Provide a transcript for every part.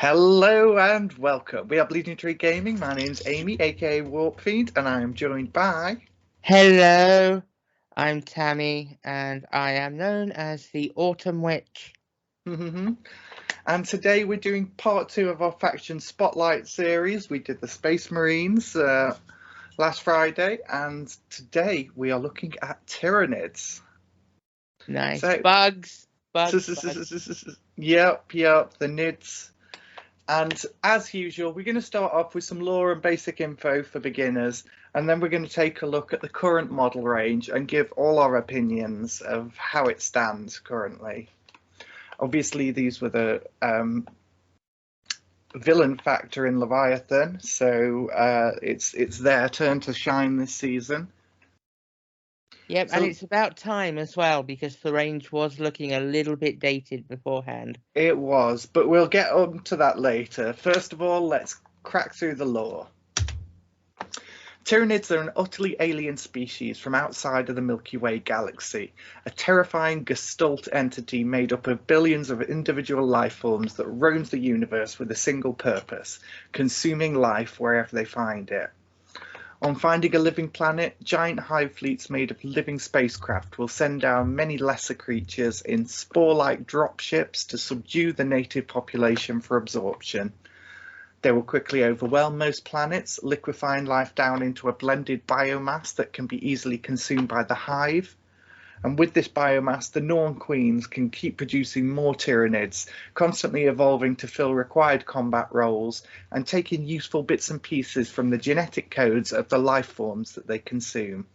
Hello and welcome. We are Bleeding Tree Gaming. My name's Amy, aka Warpfiend, and I am joined by. Hello, I'm Tammy, and I am known as the Autumn Witch. And today we're doing part 2 of our Faction Spotlight series. We did the Space Marines last Friday, and today we are looking at Tyranids. Nice. Bugs. Yep, the Nids. And as usual, we're going to start off with some lore and basic info for beginners, and then we're going to take a look at the current model range and give all our opinions of how it stands currently. Obviously, these were the villain factor in Leviathan, so it's their turn to shine this season. Yep, and it's about time as well, because the range was looking a little bit dated beforehand. It was, but we'll get on to that later. First of all, let's crack through the lore. Tyranids are an utterly alien species from outside of the Milky Way galaxy, a terrifying gestalt entity made up of billions of individual life forms that roams the universe with a single purpose, consuming life wherever they find it. On finding a living planet, giant hive fleets made of living spacecraft will send down many lesser creatures in spore-like dropships to subdue the native population for absorption. They will quickly overwhelm most planets, liquefying life down into a blended biomass that can be easily consumed by the hive. And with this biomass, the Norn Queens can keep producing more Tyranids, constantly evolving to fill required combat roles and taking useful bits and pieces from the genetic codes of the life forms that they consume.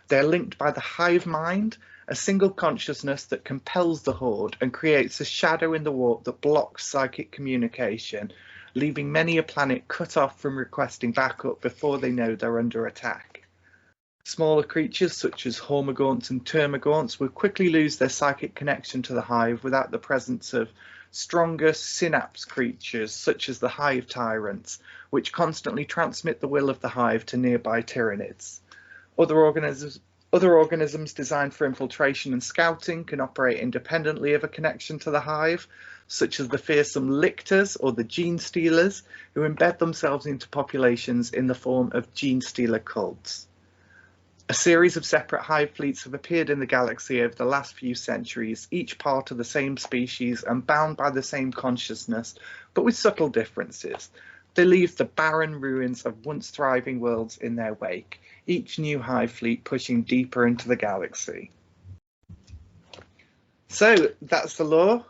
They're linked by the hive mind, a single consciousness that compels the horde and creates a shadow in the warp that blocks psychic communication, leaving many a planet cut off from requesting backup before they know they're under attack. Smaller creatures such as Hormagaunts and Termagaunts will quickly lose their psychic connection to the hive without the presence of stronger synapse creatures such as the hive tyrants, which constantly transmit the will of the hive to nearby Tyranids. Other organisms designed for infiltration and scouting can operate independently of a connection to the hive, such as the fearsome lictors or the gene stealers, who embed themselves into populations in the form of gene stealer cults. A series of separate hive fleets have appeared in the galaxy over the last few centuries, each part of the same species and bound by the same consciousness, but with subtle differences. They leave the barren ruins of once thriving worlds in their wake, each new hive fleet pushing deeper into the galaxy. So that's the lore.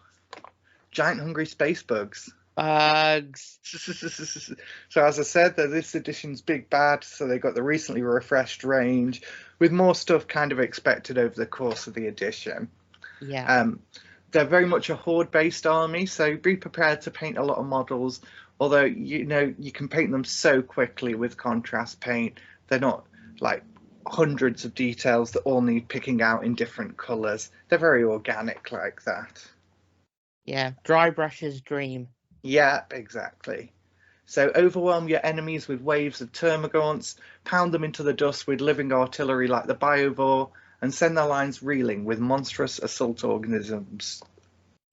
Giant hungry space bugs. Bugs. So as I said, they're this edition's big bad, so they got the recently refreshed range with more stuff kind of expected over the course of the edition. Yeah. They're very much a horde-based army, so be prepared to paint a lot of models, although you can paint them so quickly with contrast paint. They're not like hundreds of details that all need picking out in different colours. They're very organic like that. Yeah, dry brush's dream. Yeah, exactly. So overwhelm your enemies with waves of termagaunts, pound them into the dust with living artillery like the Biovore, and send their lines reeling with monstrous assault organisms.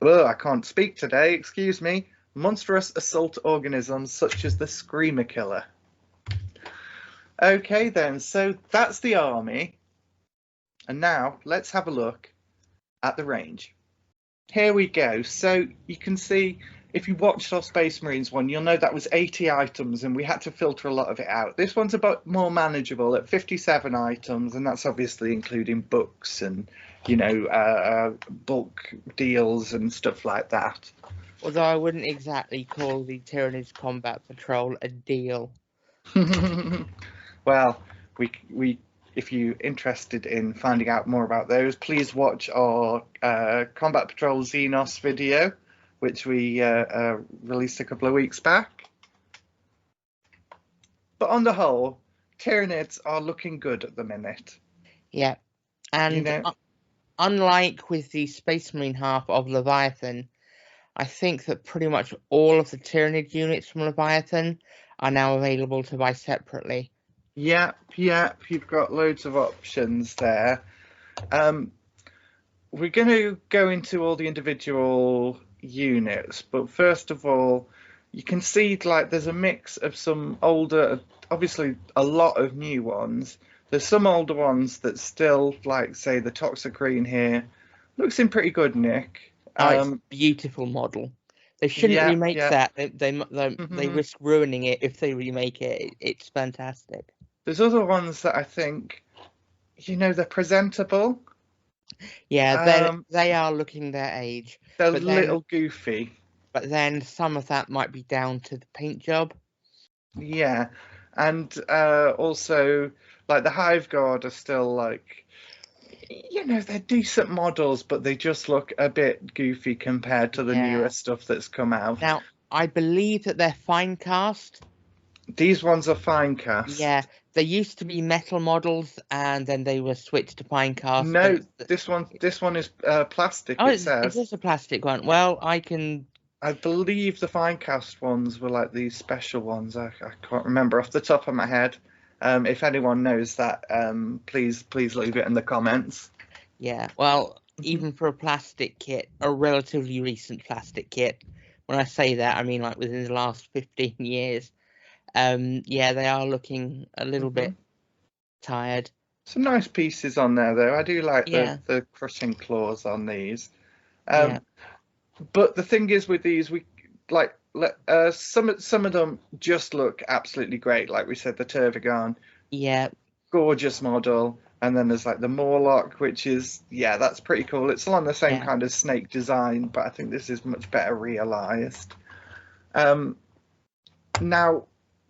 Ugh, I can't speak today, excuse me. Monstrous assault organisms such as the Screamer Killer. Okay then, so that's the army. And now let's have a look at the range. Here we go. So you can see, if you watched our Space Marines one, you'll know that was 80 items and we had to filter a lot of it out. This one's a bit more manageable at 57 items, and that's obviously including books and, bulk deals and stuff like that. Although I wouldn't exactly call the Tyranids Combat Patrol a deal. Well, we if you're interested in finding out more about those, please watch our Combat Patrol Xenos video, which we released a couple of weeks back. But on the whole, Tyranids are looking good at the minute. Yeah, and unlike with the Space Marine half of Leviathan, I think that pretty much all of the Tyranid units from Leviathan are now available to buy separately. Yep, you've got loads of options there. We're going to go into all the individual units. But first of all, you can see like there's a mix of some older, obviously a lot of new ones. There's some older ones that still, like say the Toxic Green here, looks in pretty good nick. It's a beautiful model. They shouldn't Yeah, remake yeah. that. They risk ruining it if they remake it. It's fantastic. There's other ones that I think, they're presentable. Yeah, they are looking their age. They're a But little goofy. But then some of that might be down to the paint job. Yeah, and also like the Hive Guard are still like, they're decent models, but they just look a bit goofy compared to the newer stuff that's come out. Now, I believe that they're fine cast. These ones are fine cast. Yeah, they used to be metal models, and then they were switched to fine cast. No, this one is plastic. Oh, it says. Is this a plastic one? Well, I believe the fine cast ones were like these special ones. I can't remember off the top of my head. If anyone knows that, please leave it in the comments. Yeah, well, even for a plastic kit, a relatively recent plastic kit, when I say that, I mean like within the last 15 years. Yeah, they are looking a little bit tired. Some nice pieces on there, though. I do like the crushing claws on these. But the thing is with these, we like some of them just look absolutely great. Like we said, the Tervigon, gorgeous model, and then there's like the Morlock, which is that's pretty cool. It's along the same kind of snake design, but I think this is much better realized. Now,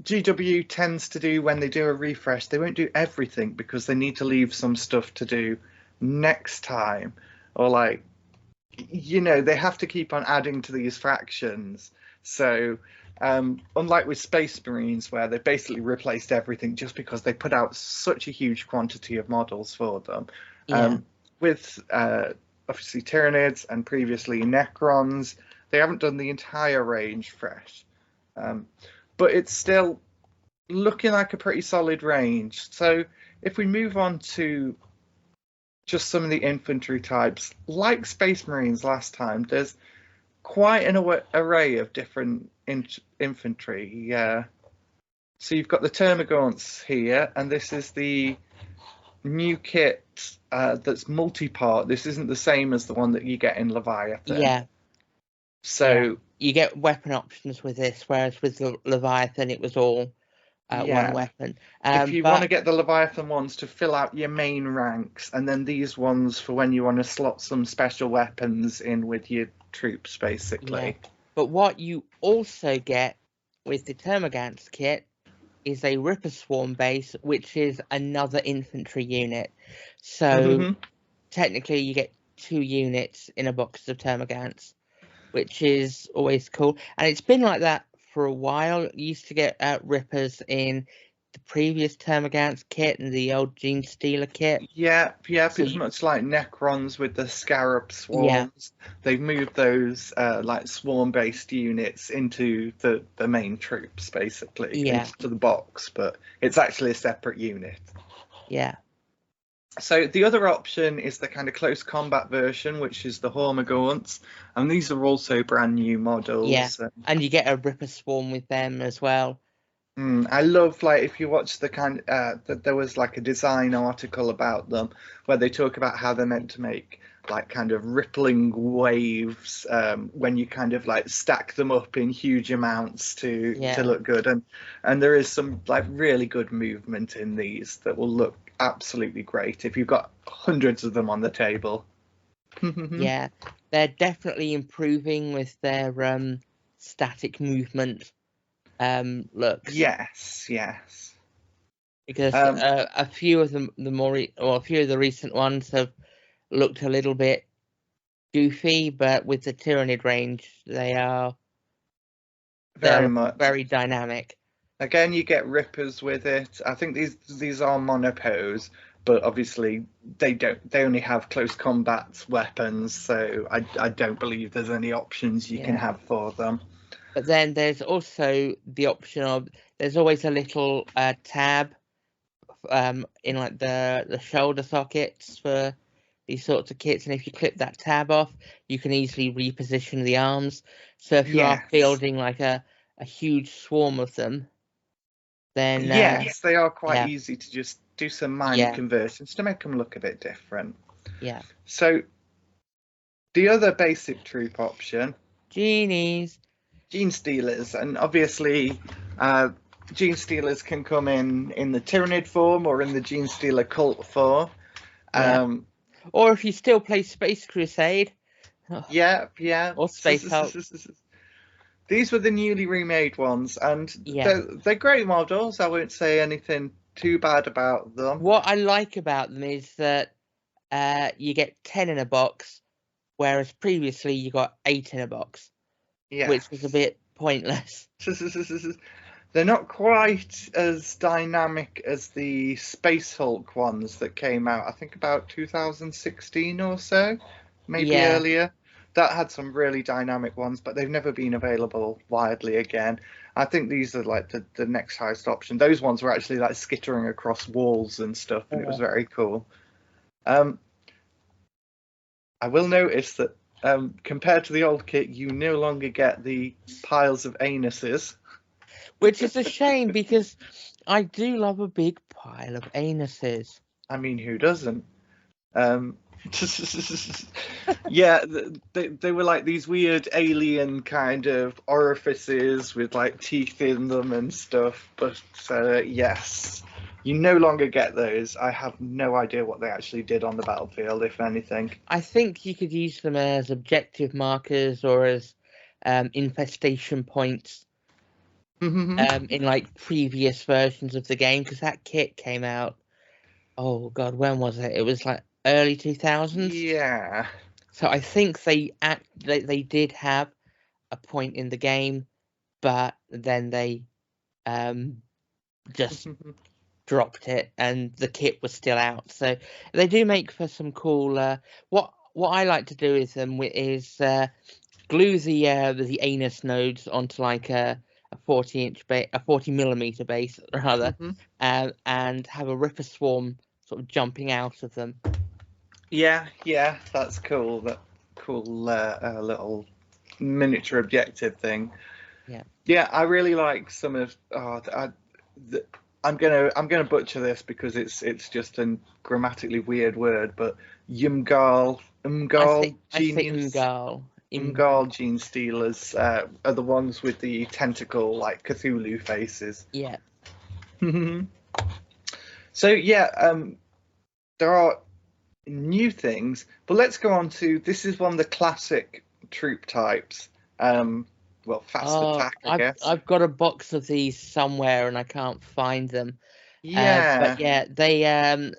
GW tends to do, when they do a refresh, they won't do everything because they need to leave some stuff to do next time, or like, they have to keep on adding to these fractions. So unlike with Space Marines, where they basically replaced everything just because they put out such a huge quantity of models for them, with obviously Tyranids and previously Necrons, they haven't done the entire range fresh. But it's still looking like a pretty solid range. So if we move on to just some of the infantry types, like Space Marines last time, there's quite an array of different infantry. Yeah. So you've got the Termagants here, and this is the new kit that's multi-part. This isn't the same as the one that you get in Leviathan. Yeah. So you get weapon options with this, whereas with Leviathan it was all one weapon. If you want to get the Leviathan ones to fill out your main ranks, and then these ones for when you want to slot some special weapons in with your troops, basically. But what you also get with the Termagants kit is a Ripper Swarm base, which is another infantry unit. So technically you get 2 units in a box of Termagants, which is always cool. And it's been like that for a while. You used to get Rippers in the previous Termagants kit and the old Gene Stealer kit. So it's much like Necrons with the Scarab Swarms. They've moved those like swarm-based units into the main troops, basically, into the box, but it's actually a separate unit. Yeah. So the other option is the kind of close combat version, which is the Hormagaunts, and these are also brand new models. Yeah, and you get a Ripper Swarm with them as well. I love, like, if you watch the kind that there was like a design article about them where they talk about how they're meant to make like kind of rippling waves when you kind of like stack them up in huge amounts to look good, and there is some like really good movement in these that will look absolutely great if you've got hundreds of them on the table. Yeah, they're definitely improving with their static movement looks. Yes. Because a few of a few of the recent ones have looked a little bit goofy, but with the Tyranid range, they are very dynamic. Again, you get Rippers with it. I think these are monopos, but obviously they only have close combat weapons, so I don't believe there's any options you can have for them. But then there's also the option of there's always a little tab in like the shoulder sockets for these sorts of kits, and if you clip that tab off, you can easily reposition the arms. So if you are fielding like a huge swarm of them, then yes, they are quite yeah. easy to just do some minor conversions to make them look a bit different. Yeah. So the other basic troop option, Genies. Gene Stealers, and obviously Gene Stealers can come in the Tyranid form or in the Gene Stealer cult form. Or if you still play Space Crusade. Yeah. Or Space Hulk. These were the newly remade ones, and they're great models. I won't say anything too bad about them. What I like about them is that you get 10 in a box, whereas previously you got 8 in a box, which was a bit pointless. They're not quite as dynamic as the Space Hulk ones that came out, I think about 2016 or so, maybe earlier. That had some really dynamic ones, but they've never been available widely again. I think these are like the next highest option. Those ones were actually like skittering across walls and stuff, and it was very cool. I will notice that compared to the old kit, you no longer get the piles of anuses. Which is a shame, because I do love a big pile of anuses. I mean, who doesn't? Yeah, they were like these weird alien kind of orifices with like teeth in them and stuff. But yes, you no longer get those. I have no idea what they actually did on the battlefield, if anything. I think you could use them as objective markers or as infestation points. In like previous versions of the game, because that kit came out, oh god, when was it? It was like early 2000s. Yeah. So I think they did have a point in the game, but then they just dropped it, and the kit was still out. So they do make for some cool. What I like to do with them is glue the anus nodes onto like a 40-inch base, a 40mm base rather, and have a Ripper Swarm sort of jumping out of them. Yeah, that's cool. That cool little miniature objective thing. Yeah, I really like some of. I'm gonna butcher this because it's just a grammatically weird word, but Umgal Gene Stealers are the ones with the tentacle like Cthulhu faces. Yeah. So there are new things, but let's go on to this is one of the classic troop types. Fast attack, I guess. I've got a box of these somewhere and I can't find them. Yeah. But yeah, they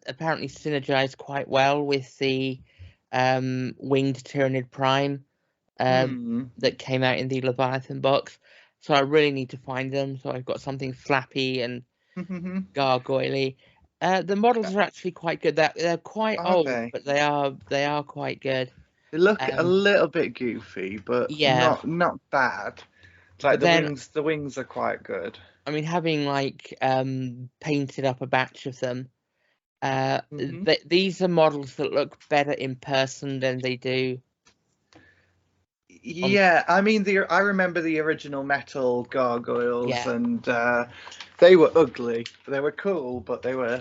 apparently synergize quite well with the winged Tyranid Prime that came out in the Leviathan box. So I really need to find them. So I've got something flappy and gargoyle-y. The models are actually quite good. They're quite old, but they are quite good. They look a little bit goofy, but not bad. Like the wings are quite good. I mean, having like painted up a batch of them, these are models that look better in person than they do. Yeah, I mean, I remember the original metal gargoyles, and they were ugly. They were cool, but they were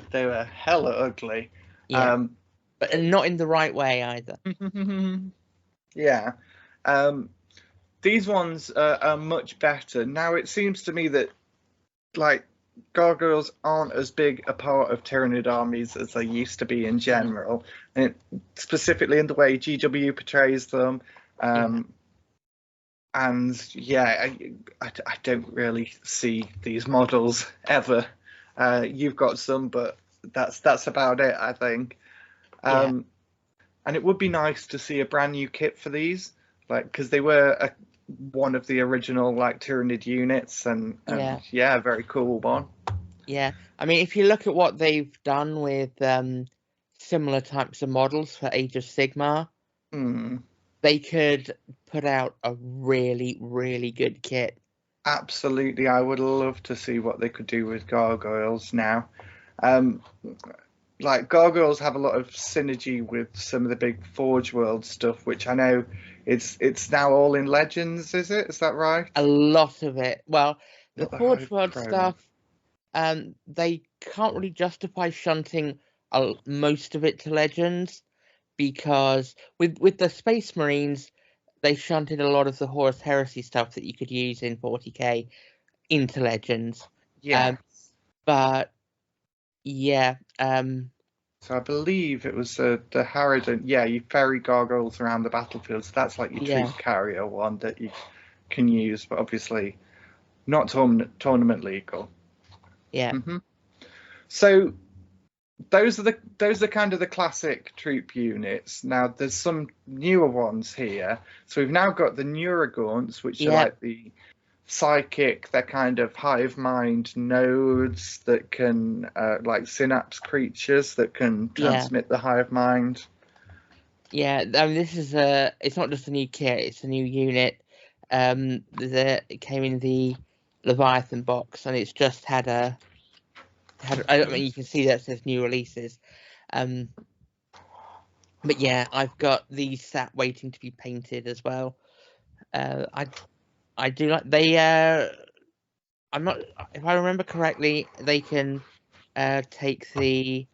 hella ugly. Yeah, but not in the right way either. Yeah. These ones are much better. Now, it seems to me that, like, gargoyles aren't as big a part of Tyranid armies as they used to be in general, and specifically in the way GW portrays them. And I don't really see these models ever. You've got some, but that's about it, I think. And it would be nice to see a brand new kit for these, like, because they were one of the original like Tyranid units, and very cool one. Yeah, I mean, if you look at what they've done with similar types of models for Age of Sigmar, they could put out a really, really good kit. Absolutely, I would love to see what they could do with gargoyles now. like Gargoyles have a lot of synergy with some of the big Forge World stuff, which I know it's now all in Legends, is it? Is that right? A lot of it. Well, the Not the Forge Hive World Throne. stuff, they can't really justify shunting most of it to Legends, because with the Space Marines, they shunted a lot of the Horus Heresy stuff that you could use in 40k into Legends. Yeah. But yeah. So I believe it was the Harridan. Yeah, you ferry Gargoyles around the battlefield. So that's like your troop carrier one that you can use, but obviously not tournament legal. Yeah. So those are kind of the classic troop units. Now there's some newer ones here. So we've now got the Neuragaunts, which are like the psychic. They're kind of hive mind nodes that can like synapse creatures that can transmit the hive mind. Yeah, I mean, this is it's not just a new kit, it's a new unit. It came in the Leviathan box, and it's just had I mean, you can see that it says new releases. But yeah, I've got these sat waiting to be painted as well. I do like I'm not, if I remember correctly, they can take the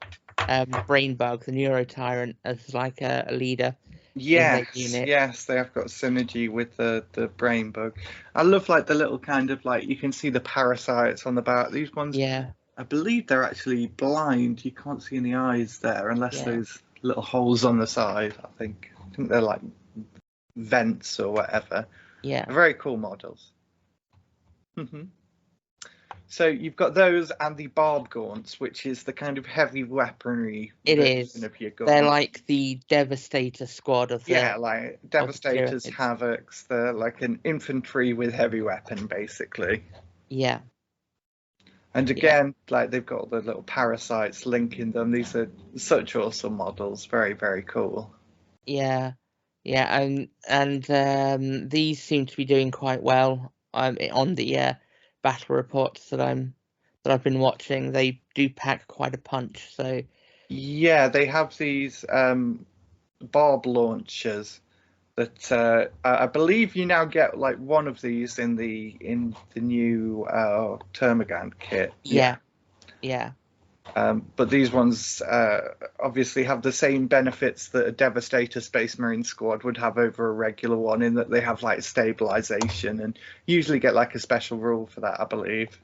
brain bug, the neuro tyrant, as like a leader. Yes, yes, they have got synergy with the brain bug. I love like the little kind of like, you can see the parasites on the back. These ones, I believe they're actually blind. You can't see any eyes there unless those little holes on the side. I think they're like vents or whatever. Yeah, very cool models. So you've got those and the Barb Gaunts, which is the kind of heavy weaponry version of your Gaunt. They're like the Devastator squad of the like Devastators, Havocs. They're like an infantry with heavy weapon, basically. Yeah. And again, like they've got the little parasites linking them. These are such awesome models. Very, very cool. Yeah, and these seem to be doing quite well. On the battle reports that I've been watching. They do pack quite a punch. So yeah, they have these barb launchers that I believe you now get like one of these in the new Termagant kit. Yeah. But these ones obviously have the same benefits that a Devastator Space Marine squad would have over a regular one, in that they have like stabilization and usually get like a special rule for that, I believe.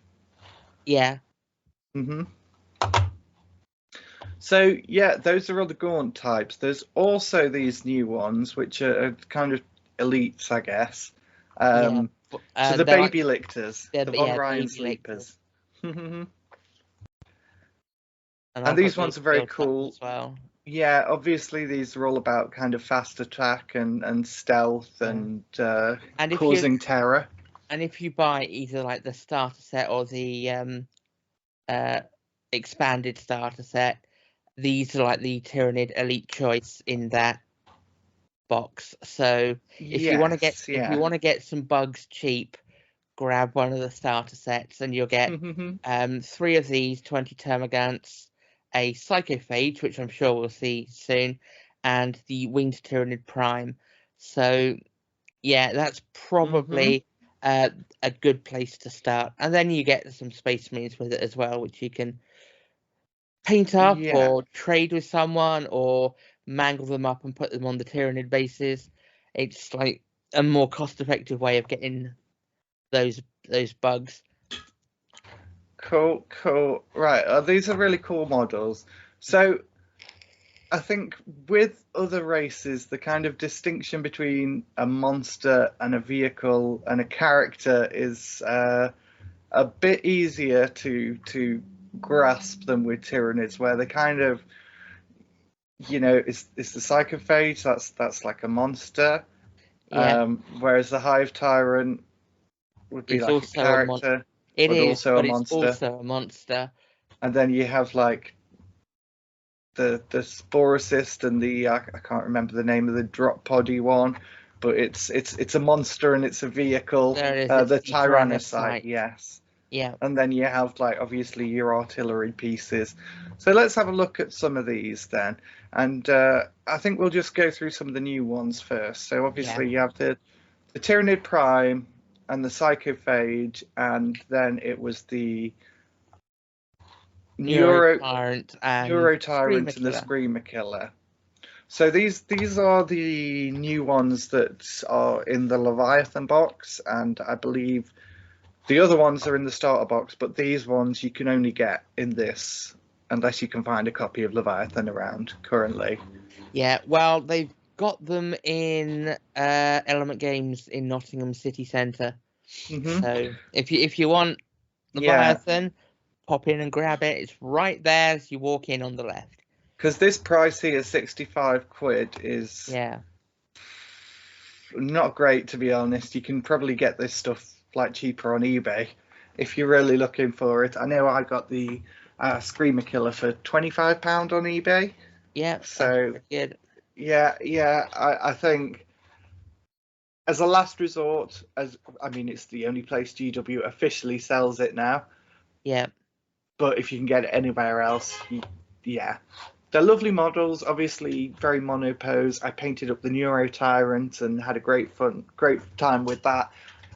Yeah. So yeah, those are all the Gaunt types. There's also these new ones, which are kind of elites, I guess. So the baby lictors, the Von Ryan sleepers. And these ones are very cool as well. Yeah, obviously these are all about kind of fast attack and stealth and causing terror. And if you buy either like the starter set or the expanded starter set, these are like the Tyranid elite choice in that box. So if you want to get some bugs cheap, grab one of the starter sets and you'll get 3 of these 20 Termagants, a Psychophage, which I'm sure we'll see soon, and the Winged Tyranid Prime. So yeah, that's probably a good place to start. And then you get some Space Marines with it as well, which you can paint up or trade with someone or mangle them up and put them on the Tyranid bases. It's like a more cost-effective way of getting those bugs. Cool. Right, these are really cool models. So I think with other races, the kind of distinction between a monster and a vehicle and a character is a bit easier to grasp than with Tyranids, where they kind of, it's the Psychophage, that's like a monster. Whereas the Hive Tyrant would be like a character. It's also a monster. And then you have like the Sporocist and the I can't remember the name of the drop poddy one, but it's a monster and it's a vehicle. The Tyrannocyte, yes. Yeah. And then you have, like, obviously your artillery pieces. So let's have a look at some of these then. And I think we'll just go through some of the new ones first. So obviously you have the Tyranid Prime and the Psychophage, and then it was the Neurotyrant and Neurotyrant and the Screamer Killer. So these are the new ones that are in the Leviathan box, and I believe the other ones are in the starter box, but these ones you can only get in this unless you can find a copy of Leviathan around currently. Yeah, well, they've got them in Element Games in Nottingham City Centre. So if you want Leviathan, pop in and grab it. It's right there as you walk in on the left. Because this price here, 65 quid, is not great, to be honest. You can probably get this stuff like cheaper on eBay if you're really looking for it. I know I got the Screamer Killer for £25 on eBay. Yeah, so good. Yeah, I think as a last resort, it's the only place GW officially sells it now. Yeah. But if you can get it anywhere else, yeah. They're lovely models, obviously very monopose. I painted up the Neurotyrant and had a great time with that.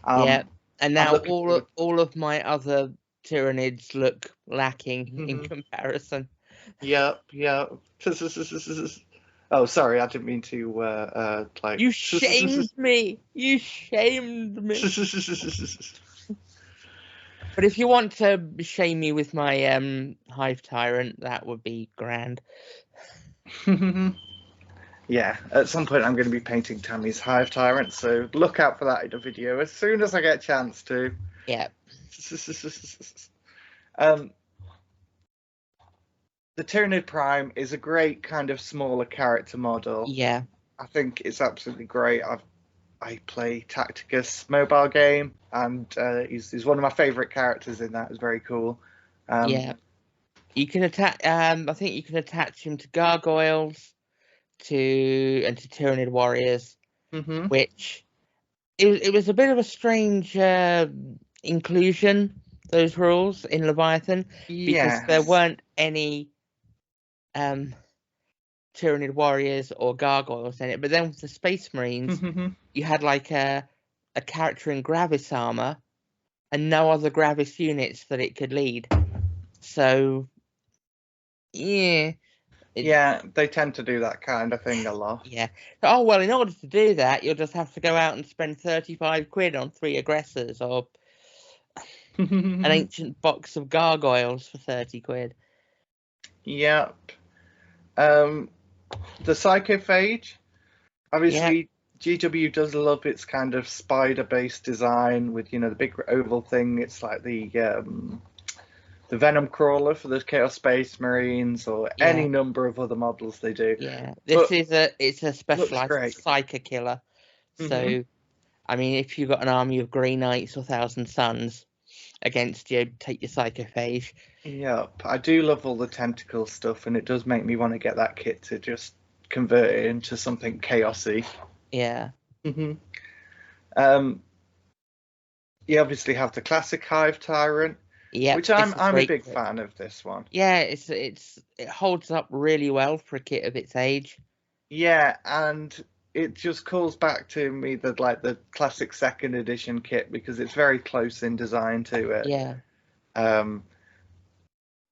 Yeah, and now all of my other Tyranids look lacking in comparison. Yep. Oh, sorry, I didn't mean to like. You shamed me. You shamed me. But if you want to shame me with my Hive Tyrant, that would be grand. Yeah, at some point I'm going to be painting Tammy's Hive Tyrant, so look out for that in a video as soon as I get a chance to. Yeah. The Tyranid Prime is a great kind of smaller character model. Yeah. I think it's absolutely great. I play Tacticus mobile game, and he's one of my favourite characters in that. It's very cool. Yeah. You can attach. I think you can attach him to gargoyles, to Tyranid warriors, which it was a bit of a strange inclusion, those rules in Leviathan, because there weren't any Tyranid warriors or gargoyles in it. But then with the Space Marines, you had like a character in Gravis armor and no other Gravis units that it could lead. So yeah. They tend to do that kind of thing a lot. Yeah. Oh, well, in order to do that, you'll just have to go out and spend 35 quid on 3 aggressors or an ancient box of gargoyles for 30 quid. Yep. The Psychophage, obviously, GW does love its kind of spider-based design with, the big oval thing. It's like the Venom Crawler for the Chaos Space Marines, or any number of other models they do. Yeah, it's a specialized Psycho Killer. So, I mean, if you've got an army of Green Knights or Thousand Suns against you, take your Psychophage. Yep, I do love all the tentacle stuff, and it does make me want to get that kit to just convert it into something chaosy. Yeah. You obviously have the classic Hive Tyrant. Yeah, which I'm a big fan of this one. Yeah, it holds up really well for a kit of its age. Yeah, and it just calls back to me the classic 2nd edition kit, because it's very close in design to it. Yeah.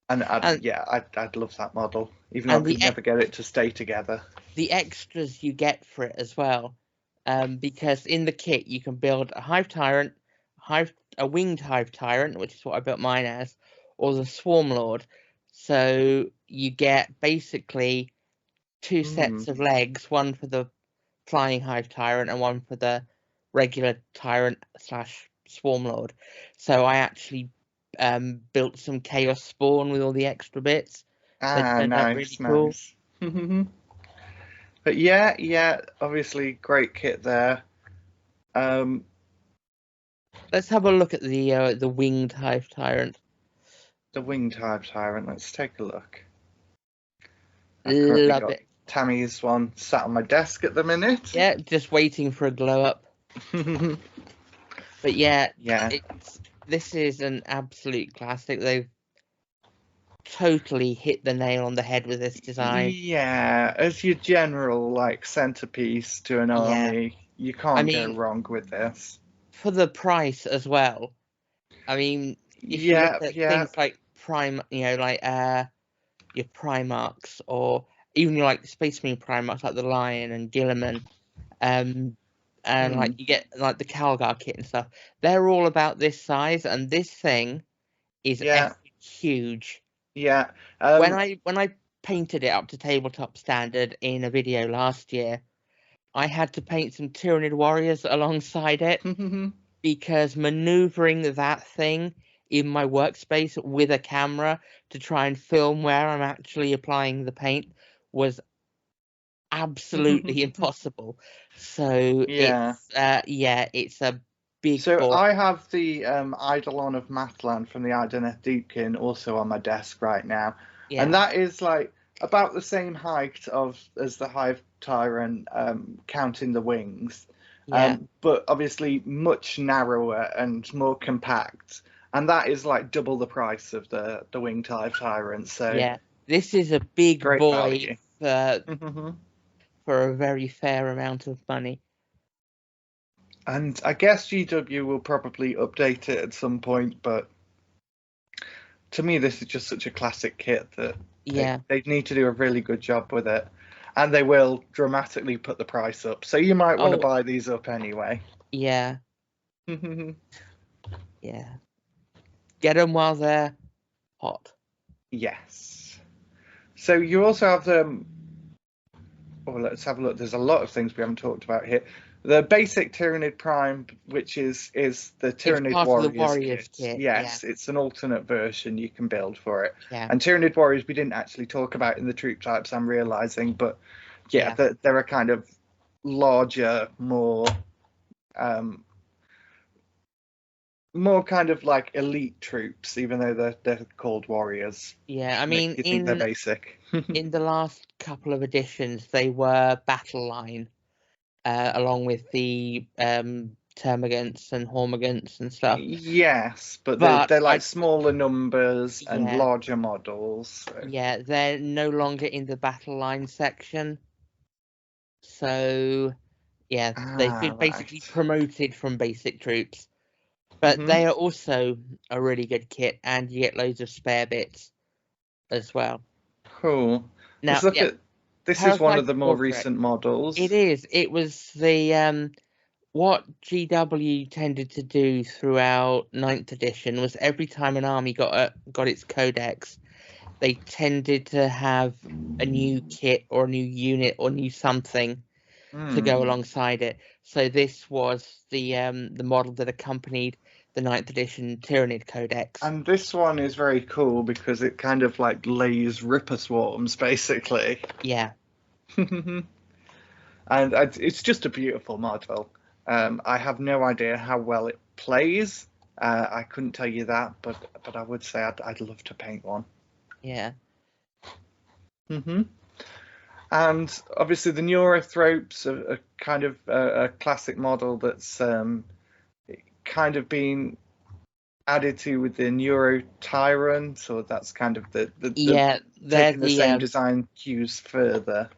I'd love that model, even though I could never get it to stay together. The extras you get for it as well, because in the kit you can build a Hive Tyrant, a winged Hive Tyrant, which is what I built mine as, or the Swarm Lord. So you get basically 2 sets of legs, one for the flying Hive Tyrant and one for the regular Tyrant / Swarm Lord. So I actually built some Chaos Spawn with all the extra bits. Nice. Cool. But yeah, obviously great kit there. Let's have a look at the winged Hive Tyrant. The winged Hive Tyrant. Let's take a look. Love it. Tammy's one sat on my desk at the minute. Yeah, just waiting for a glow up. But yeah, this is an absolute classic. They've totally hit the nail on the head with this design. Yeah, as your general like centerpiece to an army, you can't go wrong with this. For the price as well. I mean, if you look at things like your Primarchs, or even like Space Marine Primarchs like the Lion and Gilliman, and like you get like the Calgar kit and stuff. They're all about this size, and this thing is huge. Yeah. When I painted it up to tabletop standard in a video last year, I had to paint some Tyranid warriors alongside it because maneuvering that thing in my workspace with a camera to try and film where I'm actually applying the paint was absolutely impossible. So it's a big. So I have the Eidolon of Matlan from the Idoneth Deepkin also on my desk right now, and that is like about the same height as the Hive Tyrant, counting the wings, but obviously much narrower and more compact, and that is like double the price of the Winged Hive Tyrant. So this is a big boy value. For a very fair amount of money. And I guess GW will probably update it at some point, but to me, this is just such a classic kit that they need to do a really good job with it. And they will dramatically put the price up. So you might want to buy these up anyway. Yeah. Yeah. Get them while they're hot. Yes. So you also have the... Oh, let's have a look. There's a lot of things we haven't talked about here. The basic Tyranid Prime, which is the Tyranid Warriors kit. Yes, it's an alternate version you can build for it. Yeah. And Tyranid Warriors we didn't actually talk about in the troop types, I'm realizing, but they're a kind of larger, more kind of like elite troops, even though they're called warriors. Yeah, I mean, they're basic. In the last couple of editions, they were battle line. Along with the Termagants and Hormagants and stuff. Yes, but they're like smaller numbers and larger models. So. Yeah, they're no longer in the battle line section. So, they've been basically promoted from basic troops. But they are also a really good kit, and you get loads of spare bits as well. Cool. Now, let's look at... This is one of the more recent models. It is. It was the what GW tended to do throughout 9th edition was every time an army got its codex, they tended to have a new kit or a new unit or new something to go alongside it. So this was the model that accompanied the 9th edition Tyranid Codex. And this one is very cool because it kind of like lays Ripper Swarms, basically. Yeah. And it's just a beautiful model. I have no idea how well it plays. I couldn't tell you that, but I would say I'd love to paint one. Yeah. And obviously the Neurothropes are kind of a classic model that's kind of been added to with the Neuro Tyrant, so that's kind of they're taking the same design cues further.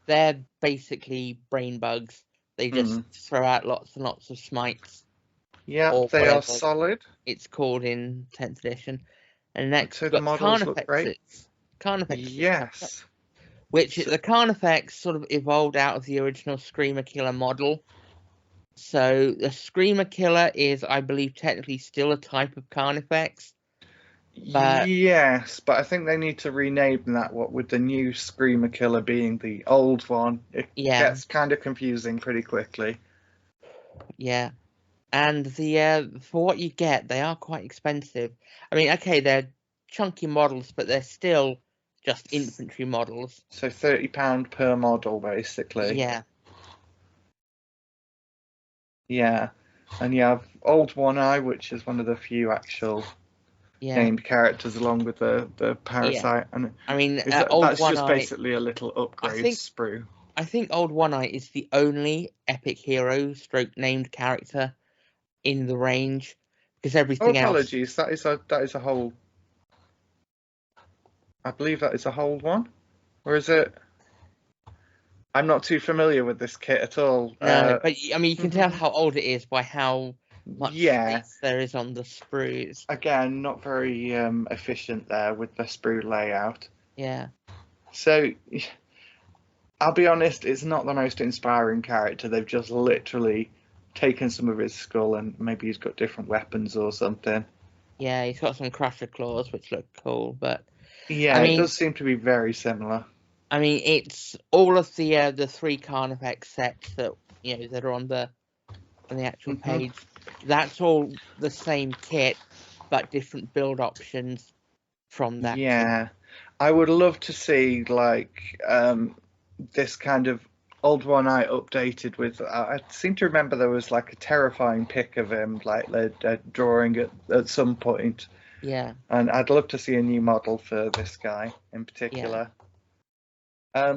They're basically brain bugs. They just throw out lots and lots of smites. Yeah, they are solid. It's called in 10th edition. And next, so the models look great. Carnifex. Yes. Which the Carnifex sort of evolved out of the original Screamer Killer model. So the Screamer Killer is, I believe, technically still a type of Carnifex. Yes, but I think they need to rename that, what with the new Screamer Killer being the old one. It gets kind of confusing pretty quickly. Yeah. And for what you get, they are quite expensive. I mean, okay, they're chunky models, but they're still just infantry models. So £30 per model, basically. Yeah. Yeah. And you have Old One Eye, which is one of the few actual named characters, along with the Parasite. Yeah. And I mean, that's just basically a little upgrade sprue. I think Old One Eye is the only epic hero stroke named character in the range, because everything else. Apologies, that is a whole. I believe that is a whole one, or is it? I'm not too familiar with this kit at all. No, but I mean, you can tell how old it is by how much space there is on the sprues. Again, not very efficient there with the sprue layout. Yeah. So, I'll be honest, it's not the most inspiring character. They've just literally taken some of his skull and maybe he's got different weapons or something. Yeah, he's got some crusher claws, which look cool, but yeah, I mean, it does seem to be very similar. I mean, it's all of the 3 Carnifex sets that that are on the actual page. That's all the same kit, but different build options from that. Yeah, kit. I would love to see like this kind of old one I updated with. I seem to remember there was like a terrifying pic of him, like they're drawing at some point. Yeah. And I'd love to see a new model for this guy in particular. Yeah.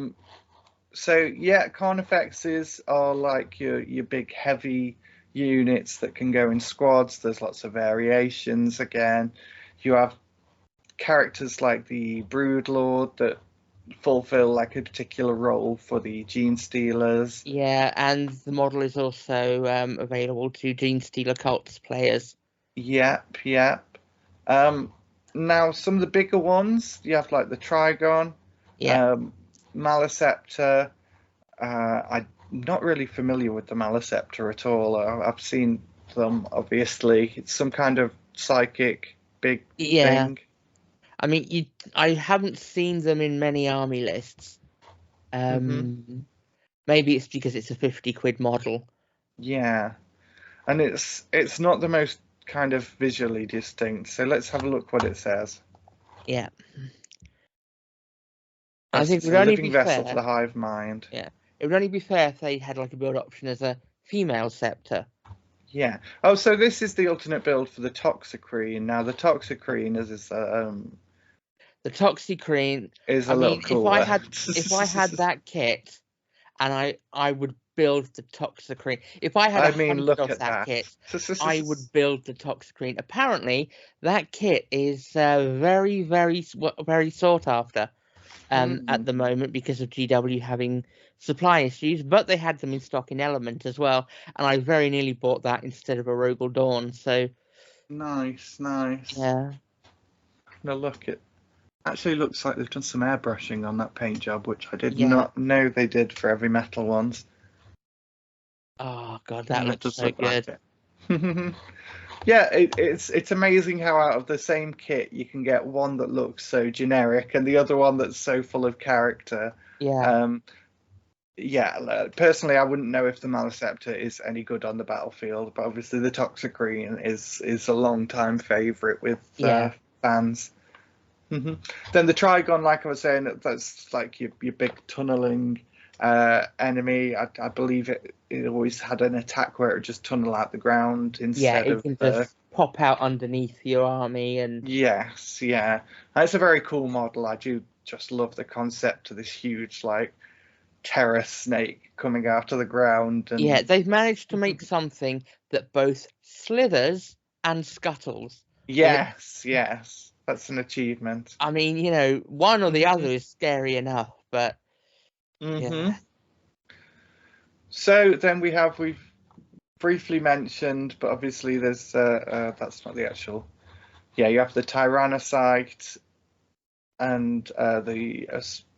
So yeah, Carnifexes are like your big heavy units that can go in squads. There's lots of variations again. You have characters like the Broodlord that fulfill like a particular role for the Gene Stealers. Yeah, and the model is also available to Gene Stealer cults players. Yep. Now some of the bigger ones, you have like the Trigon. Yeah. Maliceptor. I'm not really familiar with the Maliceptor at all. I've seen them, obviously. It's some kind of psychic big thing. I mean, I haven't seen them in many army lists. Maybe it's because it's a 50 quid model. Yeah, and it's not the most kind of visually distinct. So let's have a look what it says. Yeah. I think it would only be vessel for the hive mind. Yeah, it would only be fair if they had like a build option as a female scepter. Yeah. Oh, so this is the alternate build for the Toxicrene. Now the Toxicrene is the Toxicrene is a little cooler. If I had that kit, and I would build the Toxicrene. If I had 100 of that kit, I would build the Toxicrene. Apparently, that kit is very, very, very sought after at the moment because of GW having supply issues, but they had them in stock in Element as well, and I very nearly bought that instead of a Rogel Dawn. So nice. Yeah. Now look, it actually looks like they've done some airbrushing on that paint job, which I did not know they did for Heavy Metal ones. Oh god, that looks so good. Like yeah, it's amazing how out of the same kit you can get one that looks so generic and the other one that's so full of character. Yeah. Personally, I wouldn't know if the Maliceptor is any good on the battlefield, but obviously the Toxicrene is a long-time favourite with fans. Then the Trigon, like I was saying, that's like your big tunneling enemy. I believe it always had an attack where it would just tunnel out the ground instead of just pop out underneath your army. And yes, it's a very cool model. I do just love the concept of this huge like terror snake coming out of the ground. And yeah, they've managed to make something that both slithers and scuttles. Yes, that's an achievement. I mean, one or the other is scary enough, but yeah. So then we've briefly mentioned, but obviously there's that's not the actual. Yeah, you have the Tyrannocyte and the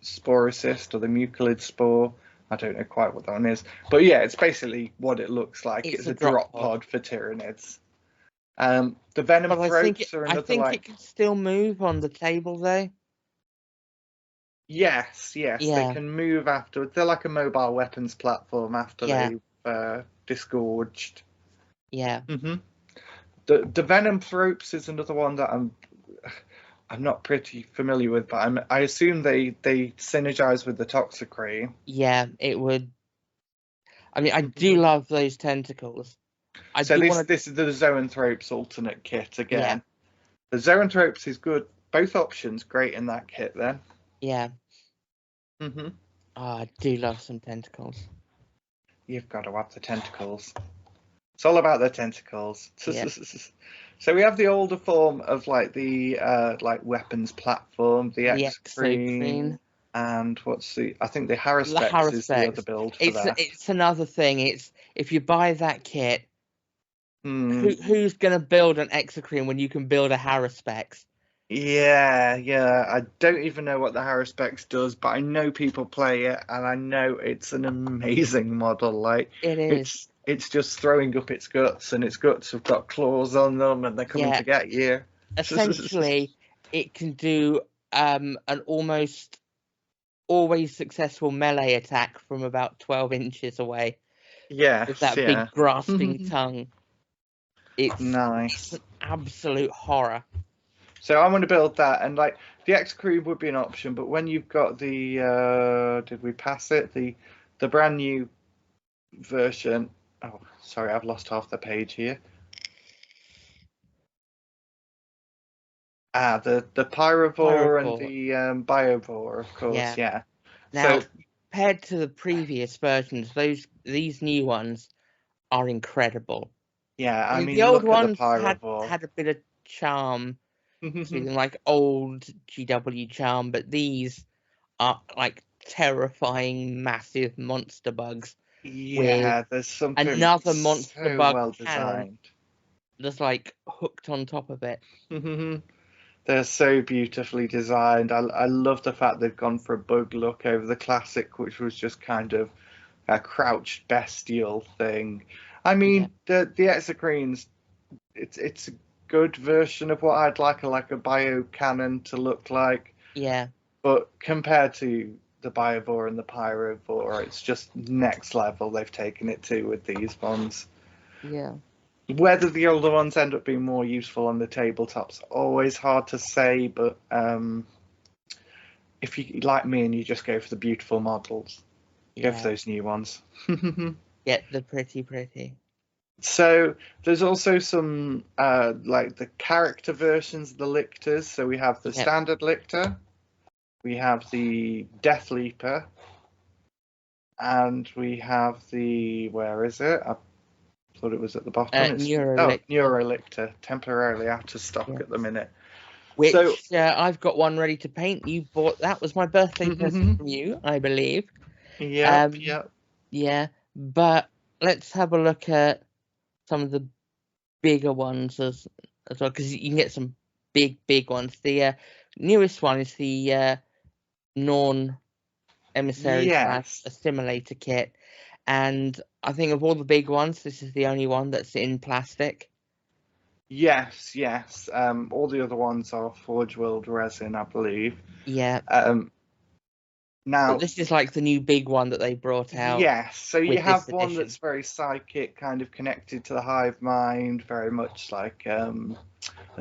Sporocyst or the Mucilid Spore. I don't know quite what that one is, but yeah, it's basically what it looks like. It's a drop pod for Tyranids. The Venom Throats are another. I think it can still move on the table though. Yes, they can move afterwards. They're like a mobile weapons platform after they've disgorged. Yeah. The Venom Throats is another one that I'm not pretty familiar with, but I assume they synergize with the Toxicrene. Yeah, it would. I mean, I do love those tentacles. This is the Zoanthropes alternate kit again. Yeah. The Zoanthropes is good. Both options great in that kit then. Yeah. Oh, I do love some tentacles. You've got to have the tentacles. It's all about their tentacles. Yeah. So we have the older form of like the like weapons platform, the The Exocrine, Exocrine. and I think the The Haruspex is the other Haruspex. build for that. It's another thing. It's if you buy that kit, Hmm. who's gonna build an Exocrine when you can build a Haruspex? Yeah. I don't even know what the Haruspex does, but I know people play it, and I know it's an amazing model. Like It is. it's just throwing up its guts, and its guts have got claws on them, and they're coming Yeah. to get you. Essentially, it can do an almost always successful melee attack from about 12 inches away with Yes, that yeah. big grasping tongue. It's Nice. an absolute horror. So I'm going to build that, and like the X Crew would be an option, but when you've got the did we pass it? The brand new version. Oh, sorry, I've lost half the page here. The Pyrovore and the Biovore, of course, yeah. Now, So compared to the previous versions, these new ones are incredible. yeah, I mean, the old look at the ones Pyrovore. had a bit of charm to them, like old GW charm, but these are like terrifying, massive monster bugs. Yeah, there's something Another monster so bug well cannon designed. that's like hooked on top of it. They're so beautifully designed. I love the fact they've gone for a bug look over the classic, which was just kind of a crouched bestial thing. I mean, the Exocrines, it's a good version of what I'd like a bio cannon to look like. Yeah. But compared to the Biovore and the Pyrovore, it's just next level they've taken it to with these ones. Yeah. Whether the older ones end up being more useful on the tabletop's always hard to say, but if you like me and you just go for the beautiful models, go for those new ones. Get the pretty. So there's also some like the character versions of the lictors. So we have the standard lictor, we have the Death Leaper, and we have the where is it? I thought it was at the bottom. Neurolictor, temporarily out of stock at the minute. Which I've got one ready to paint. You bought that was my birthday present from you, I believe. Yeah. Yeah, but let's have a look at some of the bigger ones as well, because you can get some big ones. The newest one is the Norn Emissary / Assimilator kit, and I think of all the big ones, this is the only one that's in plastic. Yes. All the other ones are Forge World resin, I believe. Yeah. Now but this is like the new big one that they brought out. Yes, so you have one that's very psychic, kind of connected to the hive mind, very much like a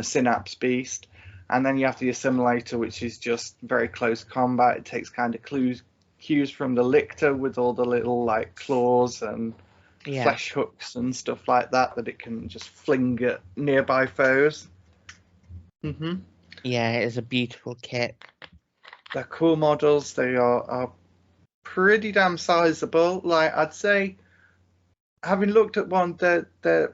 synapse beast. And then you have the assimilator, which is just very close combat. It takes kind of cues from the lictor with all the little like claws and flesh hooks and stuff like that it can just fling at nearby foes. Yeah, it is a beautiful kit. They're cool models. They are pretty damn sizable. Like I'd say, having looked at one, the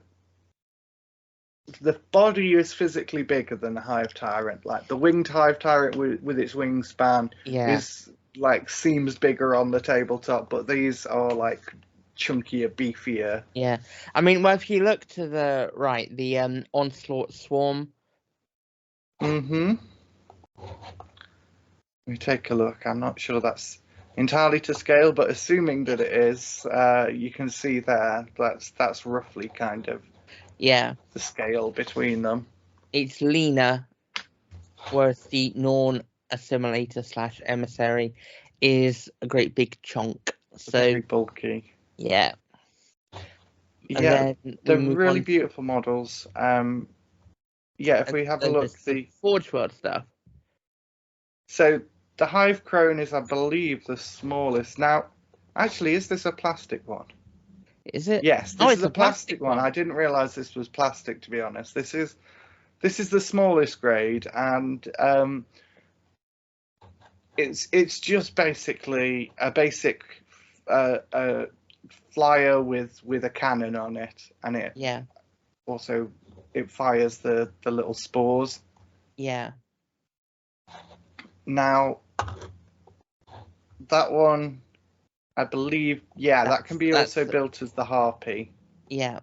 body is physically bigger than the Hive Tyrant. Like the winged Hive Tyrant with its wingspan is like seems bigger on the tabletop, but these are like chunkier, beefier. Yeah, I mean, well, if you look to the right, the Onslaught Swarm. Let me take a look. I'm not sure that's entirely to scale, but assuming that it is, you can see there that's roughly kind of the scale between them. It's leaner, whereas the Norn Assimilator / Emissary is a great big chunk. So very bulky. Yeah. Yeah, they're really beautiful models. If we have a look, the Forge World stuff. So the Hive Crone is, I believe, the smallest. Now, actually, is this a plastic one? Is it? Yes, this is a plastic one. I didn't realize this was plastic, to be honest. This is the smallest grade, and it's just basically a basic flyer with a cannon on it, and it also it fires the little spores. Yeah. Now that one, I believe, that can be also built as the harpy. Yeah.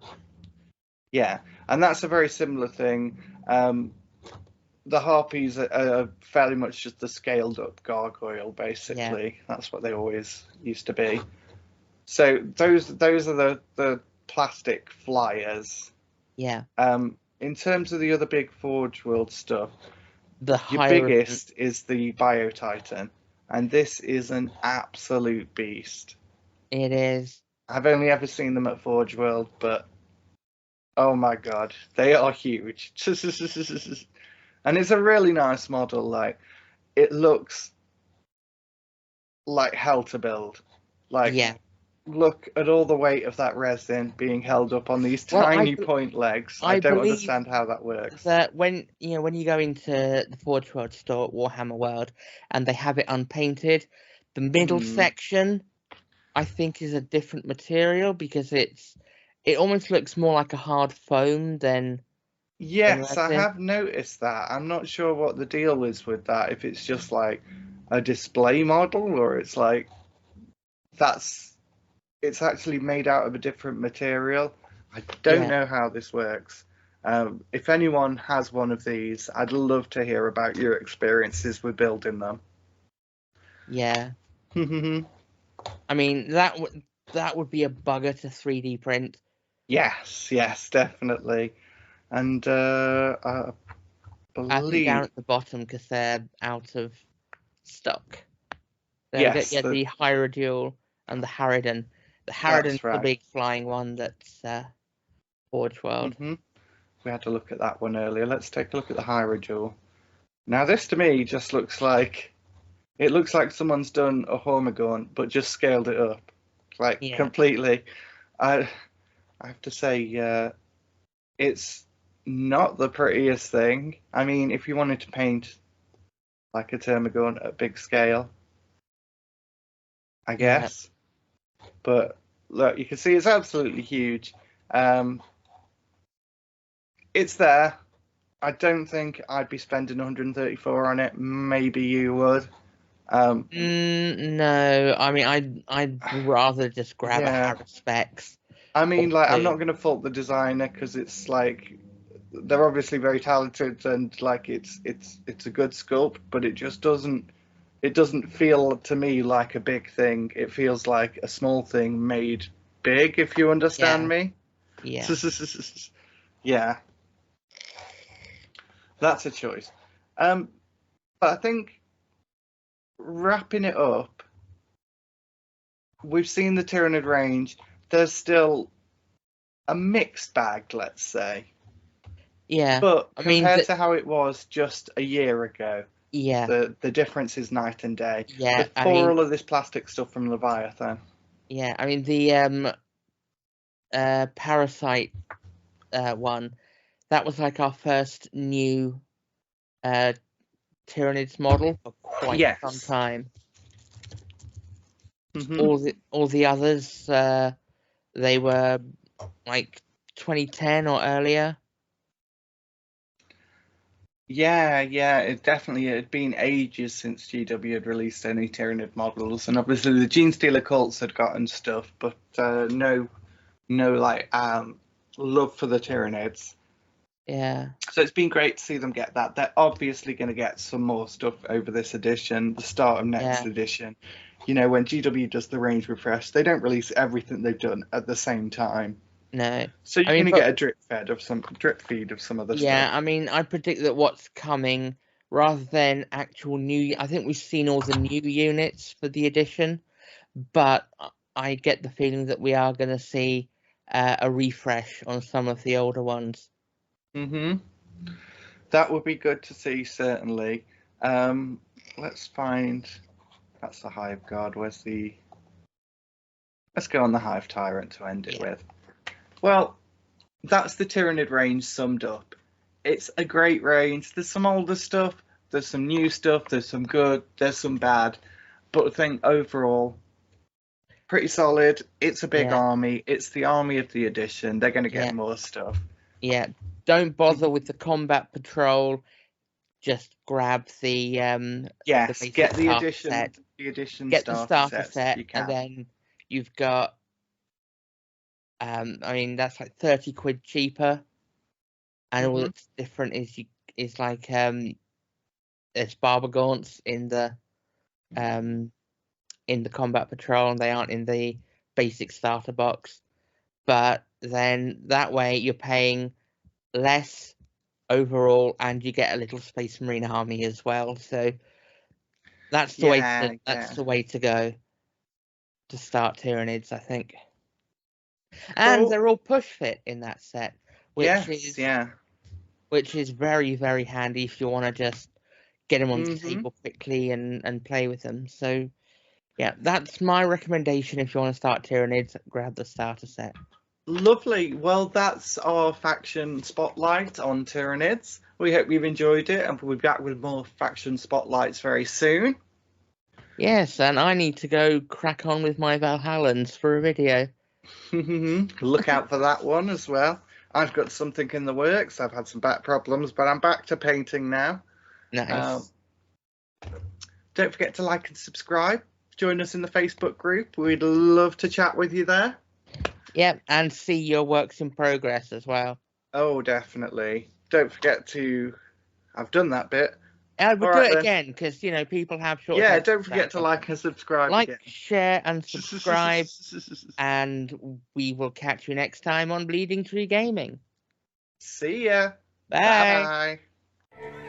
Yeah, and that's a very similar thing. The harpies are fairly much just the scaled up gargoyle, basically. Yeah. That's what they always used to be. So those are the plastic flyers. Yeah. In terms of the other big Forge World stuff, your higher biggest is the Biotitan, and this is an absolute beast. It is. I've only ever seen them at Forge World, but oh my god, they are huge. And it's a really nice model. Like, it looks like hell to build. Like, look at all the weight of that resin being held up on these tiny point legs. I don't understand how that works. That when you go into the Forge World store at Warhammer World and they have it unpainted, the middle section I think is a different material because it almost looks more like a hard foam than. Yes, I have noticed that. I'm not sure what the deal is with that. If it's just like a display model, or it's like it's actually made out of a different material. I don't know how this works. If anyone has one of these, I'd love to hear about your experiences with building them. Yeah. I mean, that would be a bugger to 3D print. Yes, definitely. And I believe down at the bottom because they're out of stock. Yes, the Hierodule and the Harridan. The Harridan's the big flying one that's Forge World. We had to look at that one earlier. Let's take a look at the Hierodule. Now, this to me just looks like someone's done a Hormigaunt but just scaled it up, completely. I have to say, it's not the prettiest thing. I mean, if you wanted to paint like a Termagaunt at big scale, I guess. But look, you can see it's absolutely huge. It's there. I don't think I'd be spending 134 on it. Maybe you would. No, I mean, I'd rather just grab a Harris Specs. I mean, like, I'm not going to fault the designer because it's like they're obviously very talented and like it's a good sculpt, but it just doesn't feel to me like a big thing. It feels like a small thing made big, if you understand me. Yeah. Yeah. That's a choice. But I think wrapping it up, we've seen the Tyranid range. There's still a mixed bag, let's say. Yeah. But compared to how it was just a year ago, the difference is night and day. Yeah. Before all of this plastic stuff from Leviathan. Yeah, I mean the Parasite one, that was like our first new Tyranids model for quite some time. All the others, they were like 2010 or earlier. Yeah, it had been ages since GW had released any Tyranid models, and obviously the Genestealer cults had gotten stuff, but no like love for the Tyranids. Yeah. So it's been great to see them get that. They're obviously going to get some more stuff over this edition, the start of next edition. You know, when GW does the range refresh, they don't release everything they've done at the same time. No. So you're going to get a drip feed of some other stuff. Yeah, I mean, I predict that what's coming, rather than actual new, I think we've seen all the new units for the edition, but I get the feeling that we are going to see a refresh on some of the older ones. That would be good to see, certainly. Let's find. That's the Hive Guard. Let's go on the Hive Tyrant to end it with. Well, that's the Tyranid range summed up. It's a great range. There's some older stuff, there's some new stuff, there's some good, there's some bad. But I think overall, Pretty solid. It's a big Yeah. army. It's the army of the edition. They're going to get more stuff. Yeah. Don't bother with the combat patrol. Just grab the yes, basic get the starter edition, set. the edition Get the starter sets set, if you can. and then you've got. I mean, that's like 30 quid cheaper, and all that's different is like there's Barber Gaunts in the combat patrol, and they aren't in the basic starter box. But then that way you're paying less overall, and you get a little Space Marine army as well. So that's the way. That's the way to go to start Tyranids, I think. And they're all push fit in that set, which is very, very handy if you want to just get them on the table quickly and play with them. So yeah, that's my recommendation. If you want to start Tyranids, grab the starter set. Lovely. Well, that's our faction spotlight on Tyranids. We hope you've enjoyed it, and we'll be back with more faction spotlights very soon. Yes, and I need to go crack on with my Valhallans for a video. Look out for that one as well. I've got something in the works. I've had some back problems, but I'm back to painting now. Nice. Don't forget to like and subscribe. Join us in the Facebook group. We'd love to chat with you there. Yep, and see your works in progress as well. Oh, definitely. Don't forget to... I've done that bit. I would do it again, because, you know, people have short... Yeah, don't forget to like and subscribe again. Share, and subscribe, and we will catch you next time on Bleeding Tree Gaming. See ya. Bye. Bye-bye.